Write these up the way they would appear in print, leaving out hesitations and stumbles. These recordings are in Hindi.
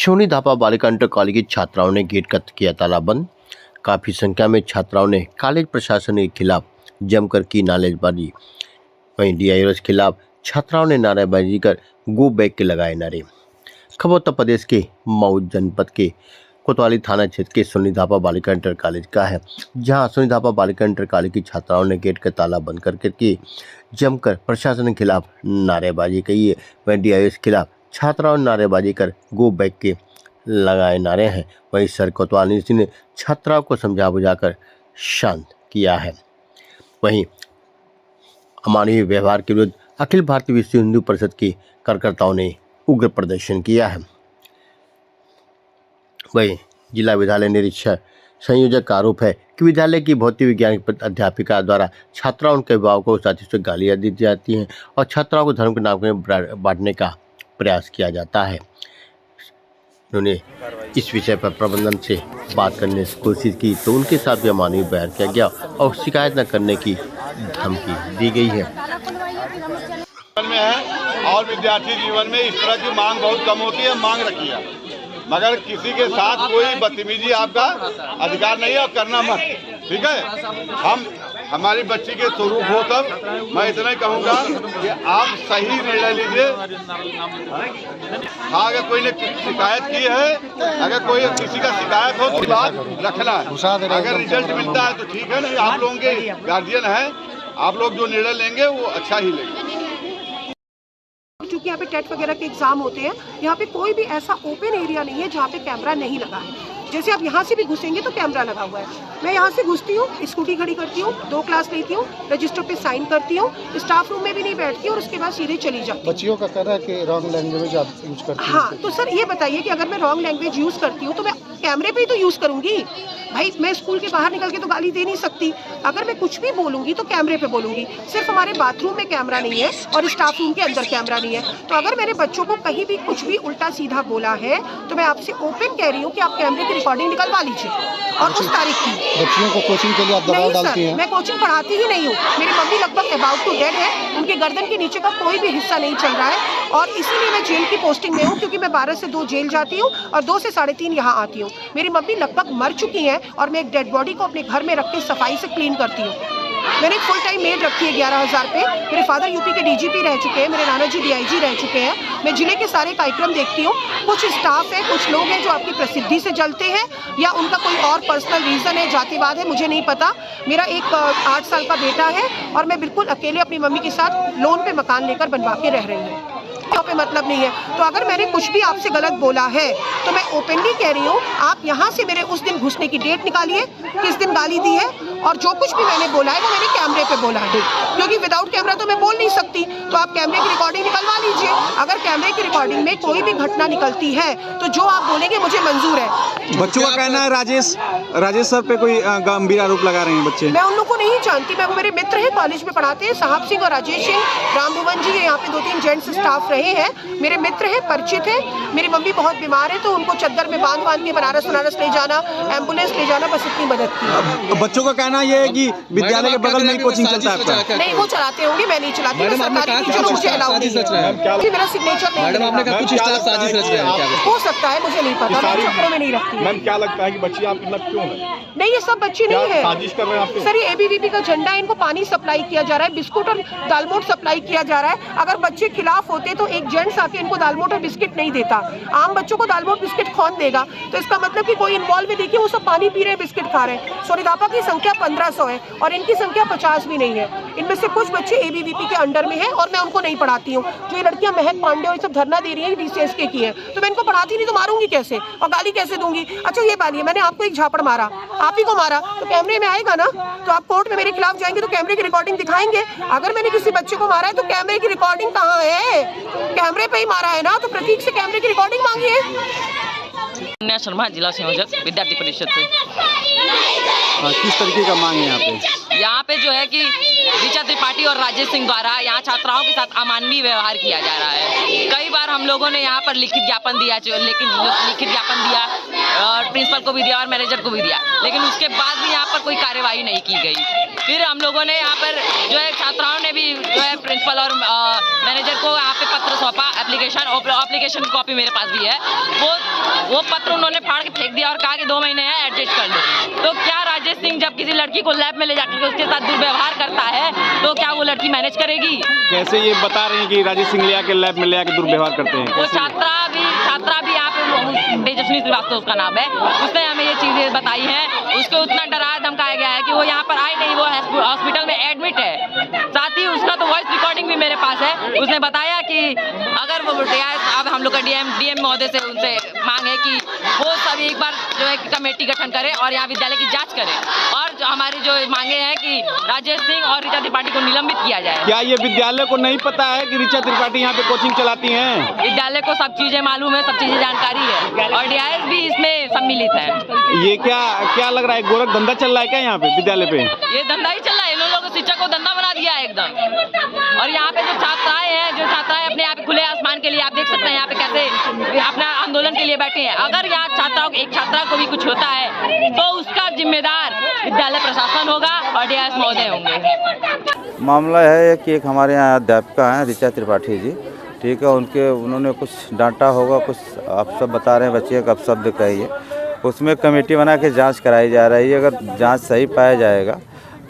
सोनी धापा बालिका इंटर कॉलेज की छात्राओं ने गेट का किया ताला बंद। काफ़ी संख्या में छात्राओं ने कॉलेज प्रशासन के खिलाफ जमकर की नारेबाजी। वहीं डीआईओ के खिलाफ छात्राओं ने नारेबाजी कर गो बैक के लगाए नारे। खबर उत्तर प्रदेश के मऊ जनपद के कोतवाली थाना क्षेत्र के सोनी धापा बालिका इंटर कॉलेज का है, जहां सोनी धापा बालिका इंटर कॉलेज की छात्राओं ने गेट का ताला बंद करके जमकर प्रशासन के खिलाफ नारेबाजी की है। वहीं डीआईओ के खिलाफ छात्राओं ने नारेबाजी कर गो बैक के लगाए नारे हैं। वहीं सर कोतवाली सिंह ने छात्राओं को समझा बुझाकर शांत किया है। वहीं अमानवीय व्यवहार के विरुद्ध अखिल भारतीय विश्व हिंदू परिषद के कार्यकर्ताओं ने उग्र प्रदर्शन किया है। वहीं जिला विद्यालय निरीक्षक संयोजक का आरोप है कि विद्यालय की भौतिक विज्ञान अध्यापिका द्वारा छात्राओं के अभिभावकों को साथी से गालियां दी जाती हैं और छात्राओं को धर्म के नाम में बांटने का प्रयास किया जाता है। उन्होंने इस विषय पर प्रबंधन से बात करने की कोशिश की तो उनके साथ भी अमानवीय व्यवहार किया गया और शिकायत न करने की धमकी दी गई है। में है और विद्यार्थी जीवन में इस तरह की मांग बहुत कम होती है, मांग रखी है, मगर किसी के साथ कोई बदतमीजी आपका अधिकार नहीं है और करना मत, ठीक है। हमारी बच्ची के स्वरूप हो तब मैं इतना ही कहूँगा कि आप सही निर्णय लीजिए। हाँ, अगर कोई ने शिकायत की है, अगर कोई किसी का शिकायत हो तो बात रखना है। अगर रिजल्ट मिलता है तो ठीक है, नहीं आप लोगों के गार्जियन हैं, आप लोग जो निर्णय लेंगे वो अच्छा ही लेंगे। क्योंकि यहाँ पे टेट वगैरह के एग्जाम होते हैं, यहाँ पे कोई भी ऐसा ओपन एरिया नहीं है जहाँ पे कैमरा नहीं लगा है। जैसे आप यहाँ से भी घुसेंगे तो कैमरा लगा हुआ है। मैं यहाँ से घुसती हूँ, स्कूटी खड़ी करती हूँ, 2 क्लास लेती हूँ, रजिस्टर पे साइन करती हूँ, स्टाफ रूम में भी नहीं बैठती और उसके बाद सीधे चली जाती हूँ। बच्चियों का कहना है कि रॉन्ग लैंग्वेज आप यूज करती हैं। हाँ, तो सर ये बताइए कि अगर मैं रॉन्ग लैंग्वेज यूज़ करती हूँ तो मैं कैमरे पे ही तो यूज़ करूँगी। भाई मैं स्कूल के बाहर निकल के तो गाली दे नहीं सकती। अगर मैं कुछ भी बोलूँगी तो कैमरे पे बोलूँगी। सिर्फ हमारे बाथरूम में कैमरा नहीं है और स्टाफ रूम के अंदर कैमरा नहीं है। तो अगर मेरे बच्चों को कहीं भी कुछ भी उल्टा सीधा बोला है तो मैं आपसे ओपन कह रही हूँ कि आप कैमरे की रिकॉर्डिंग निकलवा लीजिए और उस तारीख की। बच्चियों को कोचिंग के लिए आप दबाव डालती हैं? मैं कोचिंग पढ़ाती ही नहीं हूँ। मेरी मम्मी लगभग अबाउट टू डेड है, उनके गर्दन के नीचे का कोई भी हिस्सा नहीं चल रहा है और इसीलिए मैं जेल की पोस्टिंग में हूँ, क्योंकि मैं 12 से 2 जेल जाती हूँ और 2 से 3.5 यहाँ आती हूँ। मेरी मम्मी लगभग मर चुकी हैं और मैं एक डेड बॉडी को अपने घर में रख के सफाई से क्लीन करती हूँ। मैंने एक फुल टाइम मेड रखी है 11,000 पे। मेरे फादर यूपी के डीजीपी रह चुके हैं, मेरे नाना जी डीआईजी रह चुके हैं। मैं जिले के सारे कार्यक्रम देखती हूँ। कुछ स्टाफ है, कुछ लोग हैं जो आपकी प्रसिद्धि से जलते हैं या उनका कोई और पर्सनल रीज़न है, जातिवाद है, मुझे नहीं पता। मेरा एक 8 साल का बेटा है और मैं बिल्कुल अकेले अपनी मम्मी के साथ लोन पे मकान लेकर बनवा के रह रही हूँ। पे मतलब नहीं है। तो अगर मैंने कुछ भी आपसे गलत बोला है तो मैं ओपनली कह रही हूँ, आप यहाँ से मेरे उस दिन घुसने की डेट निकालिए, किस दिन गाली दी है, और जो कुछ भी मैंने बोला है वो मैंने कैमरे पे बोला है, क्योंकि विदाउट कैमरा तो मैं बोल नहीं सकती। तो आप कैमरे की रिकॉर्डिंग निकलवा लीजिए। अगर कैमरे की रिकॉर्डिंग में कोई भी घटना निकलती है तो जो आप बोलेंगे मुझे मंजूर है। बच्चों का कहना है राजेश सर पे कोई गंभीर आरोप लगा रहे हैं बच्चे। मैं उन लोग को नहीं जानती, मैं वो मेरे मित्र हैं, कॉलेज में पढ़ाते हैं, साहब सिंह और राजेश सिंह, राम भुवन जी, यहाँ पे 2-3 जेंट्स स्टाफ रहे हैं, मेरे मित्र हैं, परिचित हैं। मेरी मम्मी बहुत बीमार है तो उनको चद्दर में बांध के बनारस ले जाना, एम्बुलेंस ले जाना, बस इतनी मदद की। बच्चों का कहना यह है कि विद्यालय के बगल में ही कोचिंग चलता है। नहीं, वो चलाते होंगे, मैं नहीं चलाती। मैं सरकारी टीचर हूं, मुझे अलाउ नहीं है। मेरा सिग्नेचर नहीं है। हो सकता है, मुझे नहीं पता, मैं चक्करों में नहीं रखती। मैम क्या लगता है कि बच्ची आपके लग क्यों है? नहीं, ये सब बच्चे नहीं है, साजिश कर रहे हैं आपके? सर ये एबीवीपी का झंडा है, इनको पानी सप्लाई किया जा रहा है, बिस्कुट और दालमोट सप्लाई किया जा रहा है। अगर बच्चे खिलाफ होते तो एक जेंट्स आके इनको दालमोट और बिस्किट नहीं देता। आम बच्चों को दालमोट बिस्किट कौन देगा? तो इसका मतलब कि कोई इन्वॉल्व है। देखिए वो सब पानी पी रहे हैं, बिस्किट खा रहे हैं। सोनी धापा की संख्या 1500 है और इनकी संख्या 50 भी नहीं है। इनमें से कुछ बच्चे एबीवीपी के अंडर में है और मैं उनको नहीं पढ़ाती हूँ। जो ये लड़कियां महक पांडे और सब धरना दे रही है डीसीएसके की है, तो मैं इनको पढ़ाती नहीं तो मारूंगी कैसे और गाली कैसे दूंगी? अच्छा ये बात, मैंने आपको एक झापड़ मारा, आप ही को मारा, तो कैमरे में आएगा ना? तो आप कोर्ट में मेरे खिलाफ जाएंगे तो कैमरे की रिकॉर्डिंग दिखाएंगे। अगर मैंने किसी बच्चे को मारा है तो कैमरे की रिकॉर्डिंग कहाँ है? कैमरे पे ही मारा है ना, तो प्रतीक से कैमरे की रिकॉर्डिंग मांगिए। शर्मा, जिला संयोजक विद्यार्थी परिषद से। किस तरीके का मांग है यहाँ पे? यहाँ पे जो है कि ऋचा त्रिपाठी और राजेश सिंह द्वारा यहाँ छात्राओं के साथ अमानवीय व्यवहार किया जा रहा है। कई बार हम लोगों ने यहाँ पर लिखित ज्ञापन दिया और प्रिंसिपल को भी दिया और मैनेजर को भी दिया, लेकिन उसके बाद भी यहाँ पर कोई कार्यवाही नहीं की गई। फिर हम लोगों ने यहाँ पर जो है छात्राओं ने भी जो है प्रिंसिपल और मैनेजर को यहाँ पे पत्र सौंपा, एप्लीकेशन की कॉपी मेरे पास भी है। वो पत्र उन्होंने फाड़ के फेंक दिया और कहा कि 2 महीने हैं, एडजस्ट कर लो। तो क्या राजेश सिंह जब किसी लड़की को लैब में ले जाकर उसके साथ दुर्व्यवहार करता है तो क्या वो लड़की मैनेज करेगी? कैसे ये बता रहे हैं कि राजेश सिंह ले आके लैब में ले आके दुर्व्यवहार करते हैं? वो छात्रा भी यहाँ पे तेजस्विनी श्रीवास्तव उसका नाम है, उसने हमें ये चीजें बताई हैं। उसको उतना डराया धमकाया गया है कि वो यहाँ पर आई नहीं, वो हॉस्पिटल में एडमिट है। साथ ही उसका तो वॉइस रिकॉर्डिंग भी मेरे पास है। उसने बताया कि अगर वो अब हम लोग का डीएम महोदय से उनसे मांग है कि वो सब एक बार जो है कमेटी गठन करें और यहाँ विद्यालय की जांच करें, और जो हमारी जो मांगे हैं कि राजेश सिंह और ऋचा त्रिपाठी को निलंबित किया जाए। क्या ये विद्यालय को नहीं पता है कि ऋचा त्रिपाठी यहाँ पे कोचिंग चलाती हैं? विद्यालय को सब चीजें मालूम है, सब चीजें जानकारी है और डीआईएस भी इसमें सम्मिलित है। ये क्या लग रहा है, गोरख धंधा चल रहा है क्या यहाँ पे विद्यालय पे? ये धंधा ही चल रहा है, इन लोगों को शिक्षा को धंधा बना दिया है एकदम। और यहाँ पे जो छात्राएं अपने यहाँ पे खुले आसमान के लिए, आप देख सकते हैं यहाँ पे कैसे अपना आंदोलन के लिए बैठे हैं। अगर यहाँ एक छात्रा को भी कुछ होता है तो उसका जिम्मेदार विद्यालय प्रशासन होगा और डीआईएस महोदय होंगे। मामला है कि एक हमारे यहाँ अध्यापिका हैं ऋचा त्रिपाठी जी, ठीक है, उन्होंने कुछ डांटा होगा, कुछ आप सब बता रहे हैं, बच्चे का सब दिख रही है। उसमें कमेटी बना के जांच कराई जा रही है। अगर जांच सही पाया जाएगा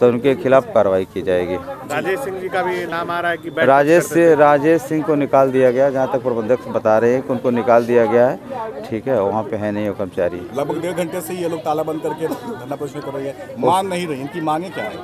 तो उनके खिलाफ कार्रवाई की जाएगी। राजेश सिंह जी का भी नाम आ रहा है कि राजेश सिंह को निकाल दिया गया, जहाँ तक प्रबंधक बता रहे हैं कि उनको निकाल दिया गया है, ठीक है, वहाँ पे है नहीं वो कर्मचारी। लगभग 1.5 घंटे से ये लोग ताला बंद करके धरना प्रदर्शन कर रहे हैं, मांग नहीं रही। इनकी मांगे क्या है?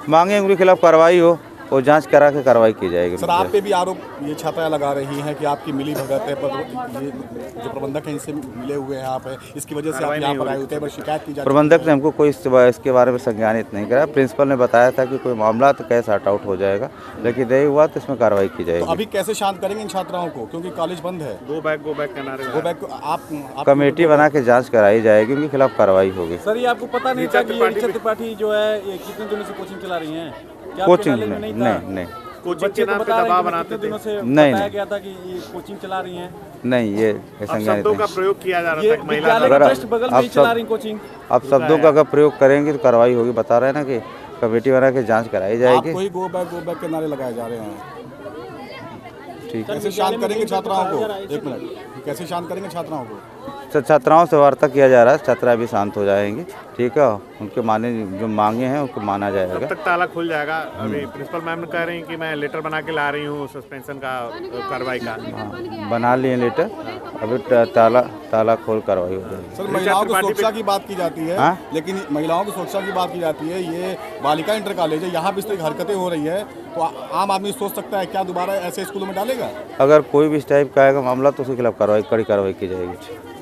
मांगे उनके खिलाफ कार्रवाई हो और जांच करा के कार्रवाई की जाएगी। सर, आप पे भी आरोप ये छात्राएं लगा रही हैं कि आपकी मिली भगत है, पर ये जो प्रबंधक हैं इनसे मिले हुए हैं आप, इसकी वजह से आप यहाँ पर आए होते हैं, शिकायत की जाती है। प्रबंधक ने हमको कोई इसके बारे में संज्ञानित नहीं करा। प्रिंसिपल ने बताया था कि कोई मामला तो कैसे सॉर्ट आउट हो जाएगा, लेकिन नहीं हुआ तो इसमें कार्रवाई की जाएगी। तो अभी कैसे शांत करेंगे इन छात्राओं को, क्योंकि कॉलेज बंद है? गो बैक का नारे। गो बैक आप कमेटी बना के जाँच कराई जाएगी, उनके खिलाफ कार्रवाई होगी। सर, ये आपको पता नहीं था कि ऋचा त्रिपाठी जो है ये कितने दिनों से कोचिंग चला रही हैं? कोचिंग नहीं कोचिंग के नाम पे दबाव बनाते दिनों से बताया गया था कि ये कोचिंग चला रही हैं? नहीं, ये संज्ञानित नहीं। का प्रयोग किया जा रहा था विद्यालय के जस्ट बगल में ही चला रही कोचिंग। आप शब्दों का अगर प्रयोग करेंगे तो कार्रवाई होगी। बता रहे हैं ना कि कमेटी बना के जांच कराई जाएगी। आपको ही गो बैक के नारे लगाए जा रहे हैं, ठीक है। कैसे शांत करेंगे छात्राओं को? 1 मिनट, कैसे शांत करेंगे छात्राओं को? छात्राओं से वार्ता किया जा रहा है, छात्राएं भी शांत हो जाएंगी, ठीक है। उनके जो मांगे हैं उनको माना जाएगा। तब तक ताला खुल जाएगा। अभी प्रिंसिपल मैम कह रही हैं कि मैं लेटर बना के ला रही हूँ सस्पेंशन का, कार्रवाई का। हाँ, बना लिए लेटर, अभी ताला खोल कार्रवाई हो जाएगी। सर, महिलाओं की सुरक्षा की बात की जाती है, लेकिन महिलाओं की सुरक्षा की बात की जाती है, ये बालिका इंटर कॉलेज है, यहाँ भी इस तरह की हरकतें हो रही है, तो आम आदमी सोच सकता है क्या दोबारा ऐसे स्कूलों में डालेगा? अगर कोई भी इस टाइप का आएगा मामला तो उसके खिलाफ कड़ी कार्रवाई की जाएगी।